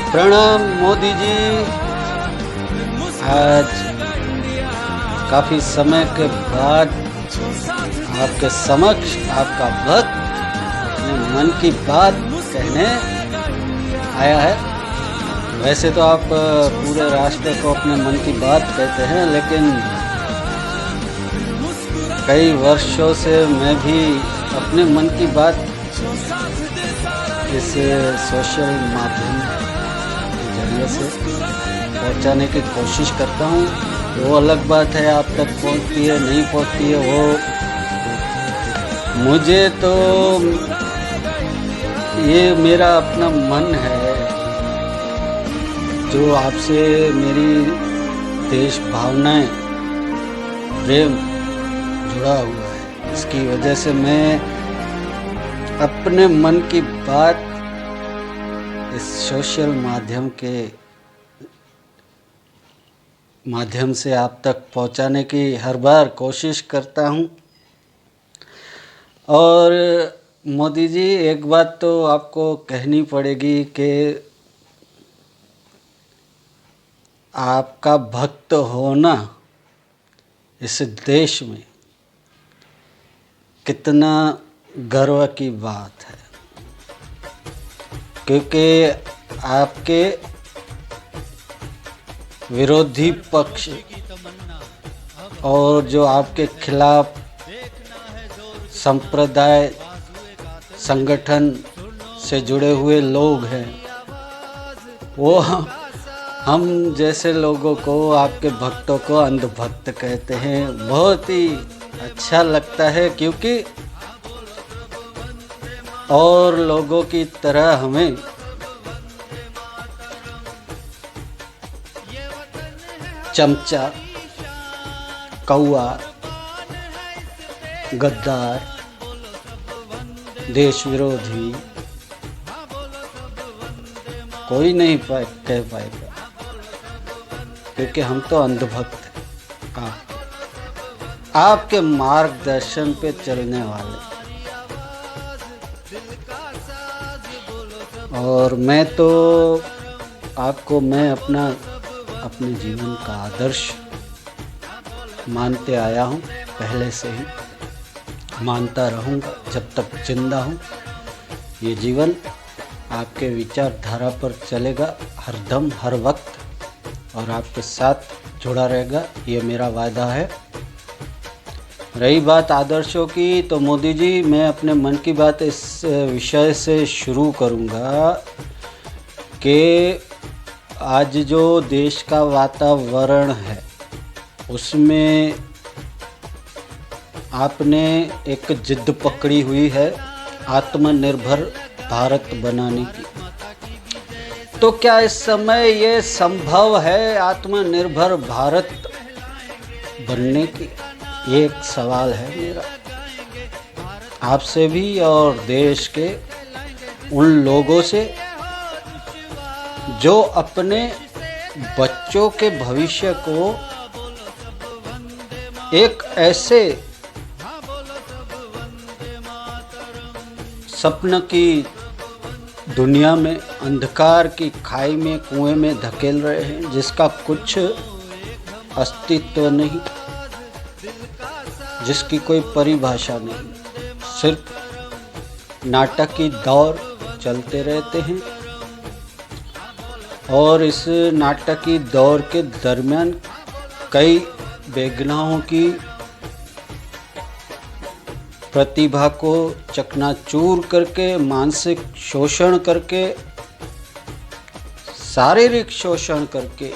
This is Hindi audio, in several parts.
प्रणाम मोदी जी। आज काफी समय के बाद आपके समक्ष आपका भक्त अपने मन की बात कहने आया है। वैसे तो आप पूरे राष्ट्र को अपने मन की बात कहते हैं, लेकिन कई वर्षों से मैं भी अपने मन की बात इस सोशल माध्यम के जरिए से पहुंचाने की कोशिश करता हूं। वो अलग बात है, आप तक पहुंचती है नहीं पहुंचती है वो मुझे तो ये मेरा अपना मन है जो आपसे मेरी देश भावनाएं प्रेम जुड़ा हुआ है। इसकी वजह से मैं अपने मन की बात इस सोशल माध्यम से आप तक पहुंचाने की हर बार कोशिश करता हूं। और मोदी जी, एक बात तो आपको कहनी पड़ेगी कि आपका भक्त होना इस देश में कितना गर्व की बात है, क्योंकि आपके विरोधी पक्ष और जो आपके खिलाफ संप्रदाय संगठन से जुड़े हुए लोग हैं, वो हम जैसे लोगों को, आपके भक्तों को अंधभक्त कहते हैं। बहुत ही अच्छा लगता है, क्योंकि और लोगों की तरह हमें चमचा, कौआ, गद्दार, देश विरोधी कोई नहीं कह पाएगा, क्योंकि हम तो अंधभक्त हैं। आपके मार्गदर्शन पे चलने वाले। और मैं तो आपको अपने जीवन का आदर्श मानते आया हूँ, पहले से ही मानता रहूँगा जब तक जिंदा हूँ। ये जीवन आपके विचारधारा पर चलेगा हरदम, हर वक्त, और आपके साथ जुड़ा रहेगा, ये मेरा वादा है। रही बात आदर्शों की, तो मोदी जी, मैं अपने मन की बात इस विषय से शुरू करूंगा कि आज जो देश का वातावरण है उसमें आपने एक जिद पकड़ी हुई है आत्मनिर्भर भारत बनाने की। तो क्या इस समय ये संभव है आत्मनिर्भर भारत बनने की? ये एक सवाल है मेरा आपसे भी और देश के उन लोगों से जो अपने बच्चों के भविष्य को एक ऐसे सपन की दुनिया में, अंधकार की खाई में, कुएं में धकेल रहे हैं, जिसका कुछ अस्तित्व नहीं, जिसकी कोई परिभाषा नहीं। सिर्फ नाटकीय दौर चलते रहते हैं, और इस नाटकीय दौर के दरमियान कई बेगुनाहों की प्रतिभा को चकनाचूर करके, मानसिक शोषण करके, शारीरिक शोषण करके,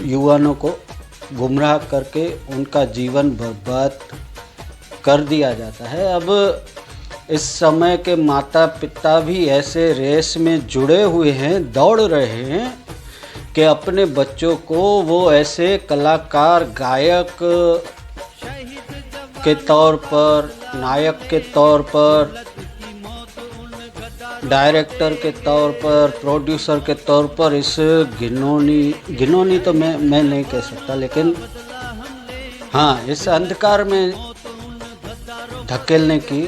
युवानों को गुमराह करके उनका जीवन बर्बाद कर दिया जाता है। अब इस समय के माता पिता भी ऐसे रेस में जुड़े हुए हैं, दौड़ रहे हैं कि अपने बच्चों को वो ऐसे कलाकार, गायक के तौर पर, नायक के तौर पर, डायरेक्टर के तौर पर, प्रोड्यूसर के तौर पर इस घिनौनी तो मैं नहीं कह सकता, लेकिन हाँ, इस अंधकार में धकेलने की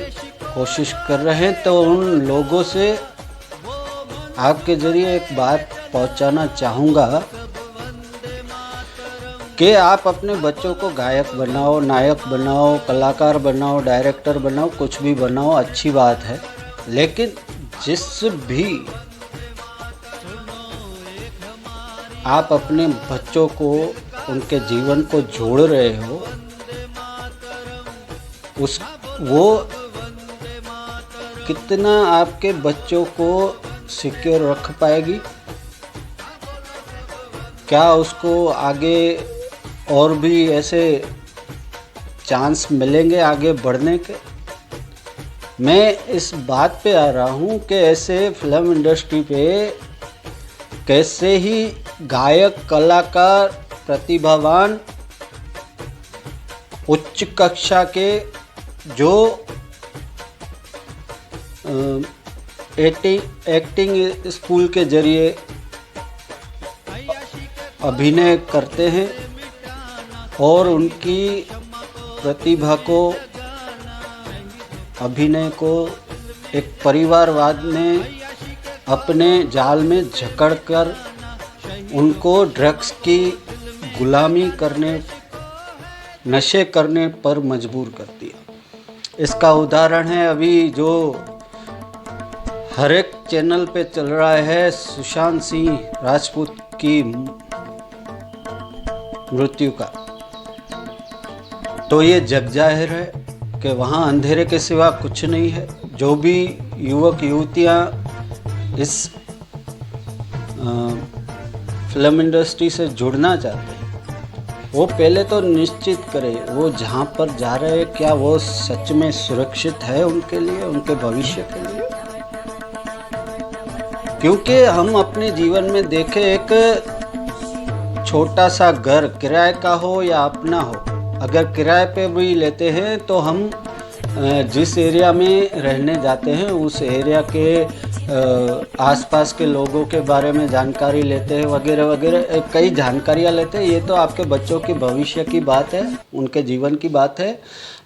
कोशिश कर रहे हैं, तो उन लोगों से आपके ज़रिए एक बात पहुंचाना चाहूँगा कि आप अपने बच्चों को गायक बनाओ, नायक बनाओ, कलाकार बनाओ, डायरेक्टर बनाओ, कुछ भी बनाओ, अच्छी बात है। लेकिन जिस भी आप अपने बच्चों को, उनके जीवन को जोड़ रहे हो, वो कितना आपके बच्चों को सिक्योर रख पाएगी? क्या उसको आगे और भी ऐसे चांस मिलेंगे आगे बढ़ने के? मैं इस बात पे आ रहा हूँ कि ऐसे फिल्म इंडस्ट्री पे कैसे ही गायक, कलाकार, प्रतिभावान, उच्च कक्षा के जो एक्टिंग स्कूल के जरिए अभिनय करते हैं और उनकी प्रतिभा को, अभिनय को एक परिवारवाद में अपने जाल में जकड़कर उनको ड्रग्स की गुलामी करने, नशे करने पर मजबूर कर दिया। इसका उदाहरण है अभी जो हर एक चैनल पे चल रहा है, सुशांत सिंह राजपूत की मृत्यु का। तो ये जग जाहिर है कि वहाँ अंधेरे के सिवा कुछ नहीं है। जो भी युवक युवतियाँ इस फिल्म इंडस्ट्री से जुड़ना चाहते हैं, वो पहले तो निश्चित करें वो जहाँ पर जा रहे हैं क्या वो सच में सुरक्षित है उनके लिए, उनके भविष्य के लिए। क्योंकि हम अपने जीवन में देखें, एक छोटा सा घर किराए का हो या अपना हो, अगर किराए पे भी लेते हैं तो हम जिस एरिया में रहने जाते हैं उस एरिया के आसपास के लोगों के बारे में जानकारी लेते हैं, वगैरह वगैरह कई जानकारियाँ लेते हैं। ये तो आपके बच्चों की भविष्य की बात है, उनके जीवन की बात है।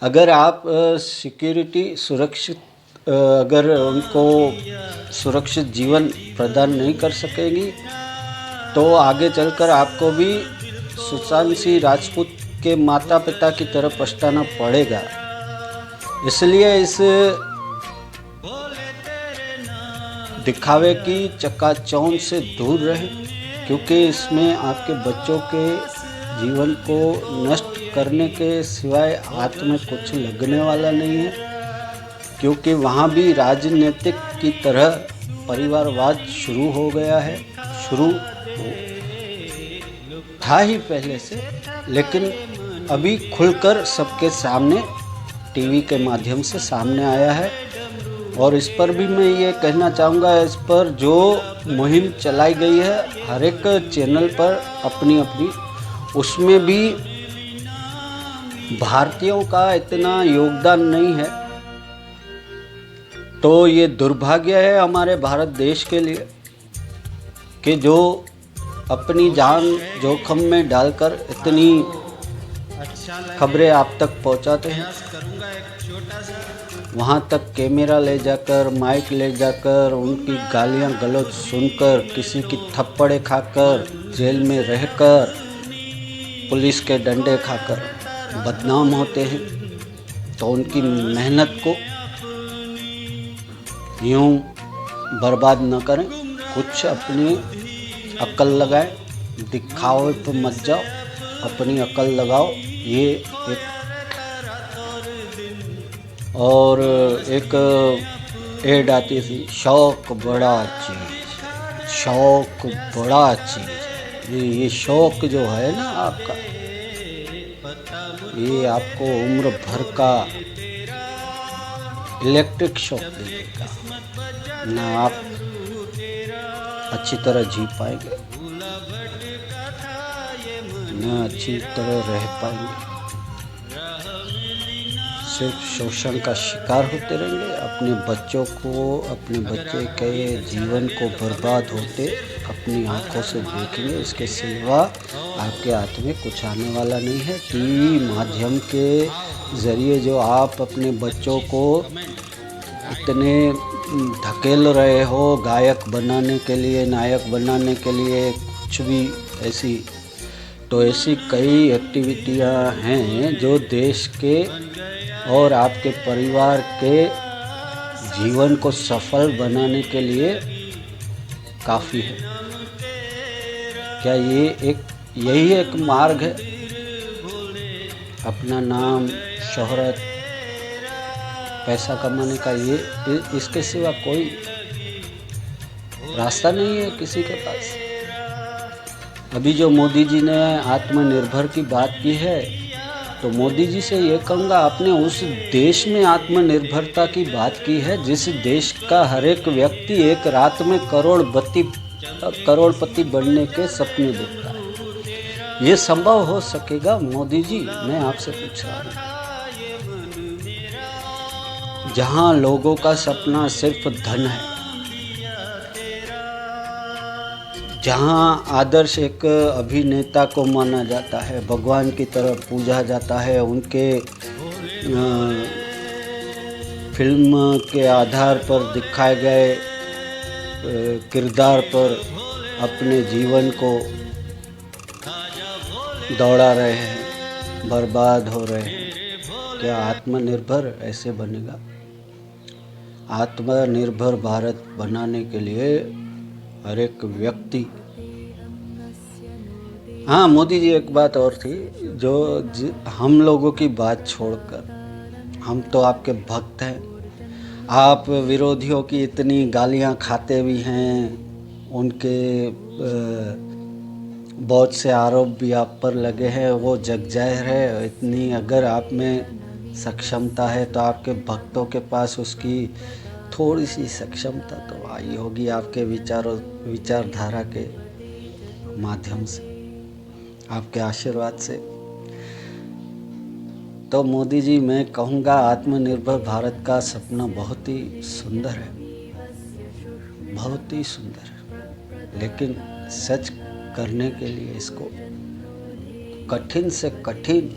अगर आप सिक्योरिटी, सुरक्षित, अगर उनको सुरक्षित जीवन प्रदान नहीं कर सकेंगी तो आगे चलकर आपको भी सुशांत सिंह राजपूत के माता पिता की तरफ पछताना पड़ेगा। इसलिए इस दिखावे की चकाचौंध से दूर रहें, क्योंकि इसमें आपके बच्चों के जीवन को नष्ट करने के सिवाय हाथ में कुछ लगने वाला नहीं है। क्योंकि वहाँ भी राजनीतिक की तरह परिवारवाद शुरू हो गया है, शुरू था ही पहले से, लेकिन अभी खुलकर सबके सामने टीवी के माध्यम से सामने आया है। और इस पर भी मैं ये कहना चाहूँगा, इस पर जो मुहिम चलाई गई है हर एक चैनल पर अपनी अपनी, उसमें भी भारतीयों का इतना योगदान नहीं है। तो ये दुर्भाग्य है हमारे भारत देश के लिए कि जो अपनी जान जोखिम में डालकर इतनी खबरें आप तक पहुंचाते हैं। वहां तक कैमरा ले जाकर, माइक ले जाकर, उनकी गालियां गलौज सुनकर, किसी की थप्पड़े खाकर, जेल में रहकर, पुलिस के डंडे खाकर बदनाम होते हैं। तो उनकी मेहनत को यूं बर्बाद न करें, कुछ अपनी अक्ल लगाएं, दिखावे पे मत जाओ, अपनी अक्ल लगाओ। ये और एक ऐड आती थी, शौक बड़ा चीज़, शौक बड़ा चीज़। ये शौक जो है ना आपका, ये आपको उम्र भर का इलेक्ट्रिक शॉक दे देगा, ना आप अच्छी तरह जी पाएंगे, ना अच्छी तरह रह पाएंगे, सिर्फ शोषण का शिकार होते रहेंगे। अपने बच्चों को, अपने बच्चे के जीवन को बर्बाद होते अपनी आंखों से देखेंगे। इसके सिवा आपके हाथ में कुछ आने वाला नहीं है। टीवी माध्यम के ज़रिए जो आप अपने बच्चों को इतने धकेल रहे हो गायक बनाने के लिए, नायक बनाने के लिए, कुछ भी ऐसी, तो ऐसी कई एक्टिविटियां हैं जो देश के और आपके परिवार के जीवन को सफल बनाने के लिए काफ़ी है। क्या यही एक मार्ग है? अपना नाम, शोहरत, पैसा कमाने का, इसके सिवा कोई रास्ता नहीं है किसी के पास। अभी जो मोदी जी ने आत्मनिर्भर की बात की है, तो मोदी जी से ये कहूँगा, आपने उस देश में आत्मनिर्भरता की बात की है जिस देश का हर एक व्यक्ति एक रात में करोड़पति बनने के सपने देखता है। ये संभव हो सकेगा मोदी जी? मैं आपसे पूछ रहा हूँ। जहाँ लोगों का सपना सिर्फ धन है, जहाँ आदर्श एक अभिनेता को माना जाता है, भगवान की तरह पूजा जाता है, उनके फिल्म के आधार पर दिखाए गए किरदार पर अपने जीवन को दौड़ा रहे हैं, बर्बाद हो रहे हैं, क्या आत्मनिर्भर ऐसे बनेगा? आत्मनिर्भर भारत बनाने के लिए हर एक व्यक्ति, हाँ मोदी जी एक बात और थी जो हम लोगों की बात छोड़कर, हम तो आपके भक्त हैं, आप विरोधियों की इतनी गालियां खाते भी हैं, उनके बहुत से आरोप भी आप पर लगे हैं, वो जग जाहिर है। इतनी अगर आप में सक्षमता है तो आपके भक्तों के पास उसकी थोड़ी सी सक्षमता तो आई होगी आपके विचारधारा के माध्यम से, आपके आशीर्वाद से। तो मोदी जी, मैं कहूँगा आत्मनिर्भर भारत का सपना बहुत ही सुंदर है, बहुत ही सुंदर है, लेकिन सच करने के लिए इसको कठिन से कठिन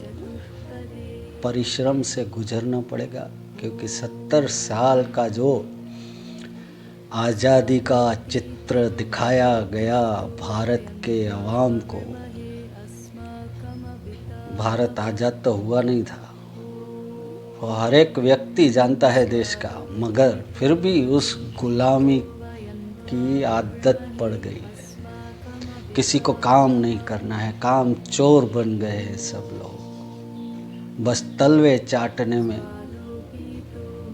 परिश्रम से गुजरना पड़ेगा, क्योंकि 70 साल का जो आज़ादी का चित्र दिखाया गया भारत के अवाम को, भारत आज़ाद तो हुआ नहीं था, वो हर एक व्यक्ति जानता है देश का, मगर फिर भी उस गुलामी की आदत पड़ गई है। किसी को काम नहीं करना है, काम चोर बन गए हैं सब लोग, बस तलवे चाटने में।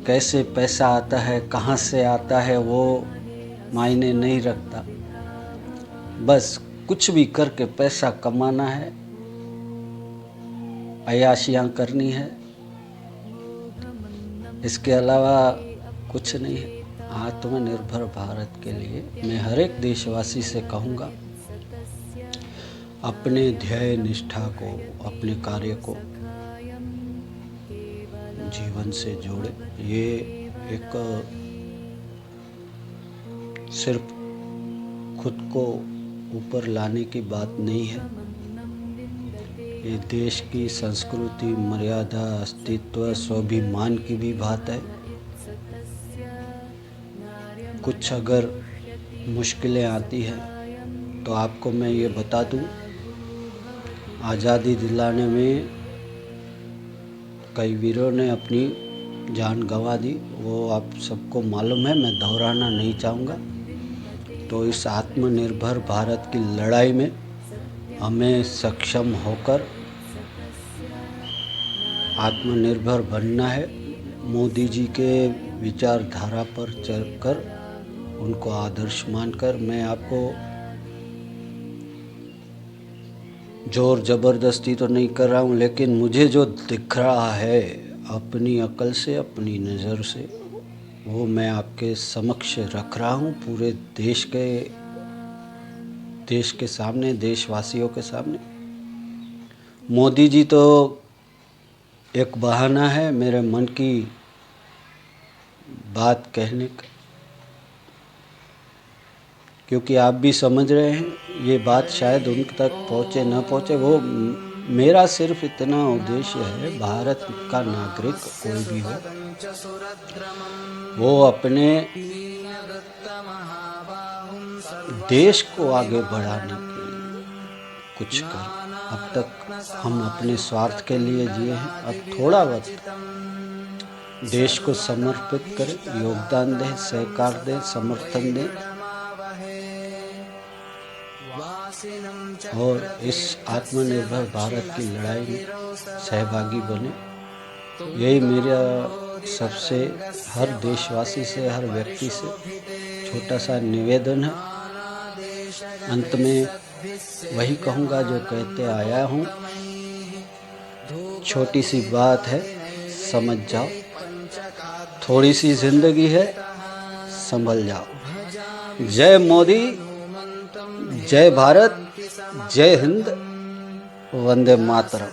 कैसे पैसा आता है, कहाँ से आता है, वो मायने नहीं रखता, बस कुछ भी करके पैसा कमाना है, अय्याशियाँ करनी है, इसके अलावा कुछ नहीं है। आत्मनिर्भर भारत के लिए मैं हर एक देशवासी से कहूँगा, अपने ध्येय निष्ठा को, अपने कार्य को जीवन से जोड़े। ये एक सिर्फ खुद को ऊपर लाने की बात नहीं है, ये देश की संस्कृति, मर्यादा, अस्तित्व, स्वाभिमान की भी बात है। कुछ अगर मुश्किलें आती हैं तो आपको मैं ये बता दूं, आज़ादी दिलाने में कई वीरों ने अपनी जान गंवा दी, वो आप सबको मालूम है, मैं दोहराना नहीं चाहूँगा। तो इस आत्मनिर्भर भारत की लड़ाई में हमें सक्षम होकर आत्मनिर्भर बनना है। मोदी जी के विचारधारा पर चलकर, उनको आदर्श मानकर, मैं आपको जोर ज़बरदस्ती तो नहीं कर रहा हूँ, लेकिन मुझे जो दिख रहा है अपनी अकल से, अपनी नज़र से, वो मैं आपके समक्ष रख रहा हूँ, पूरे देश के सामने, देशवासियों के सामने। मोदी जी तो एक बहाना है मेरे मन की बात कहने का, क्योंकि आप भी समझ रहे हैं ये बात शायद उन तक पहुँचे न पहुँचे, वो मेरा सिर्फ इतना उद्देश्य है, भारत का नागरिक कोई भी हो, वो अपने देश को आगे बढ़ाने के लिए कुछ करे। अब तक हम अपने स्वार्थ के लिए जिए हैं, अब थोड़ा वक्त देश को समर्पित करें, योगदान दें, सहकार दें, समर्थन दें और इस आत्मनिर्भर भारत की लड़ाई में सहभागी बने। यही मेरा सबसे हर देशवासी से, हर व्यक्ति से छोटा सा निवेदन है। अंत में वही कहूँगा जो कहते आया हूँ, छोटी सी बात है, समझ जाओ, थोड़ी सी जिंदगी है, संभल जाओ। जय मोदी, जय भारत, जय हिंद, वंदे मातरम।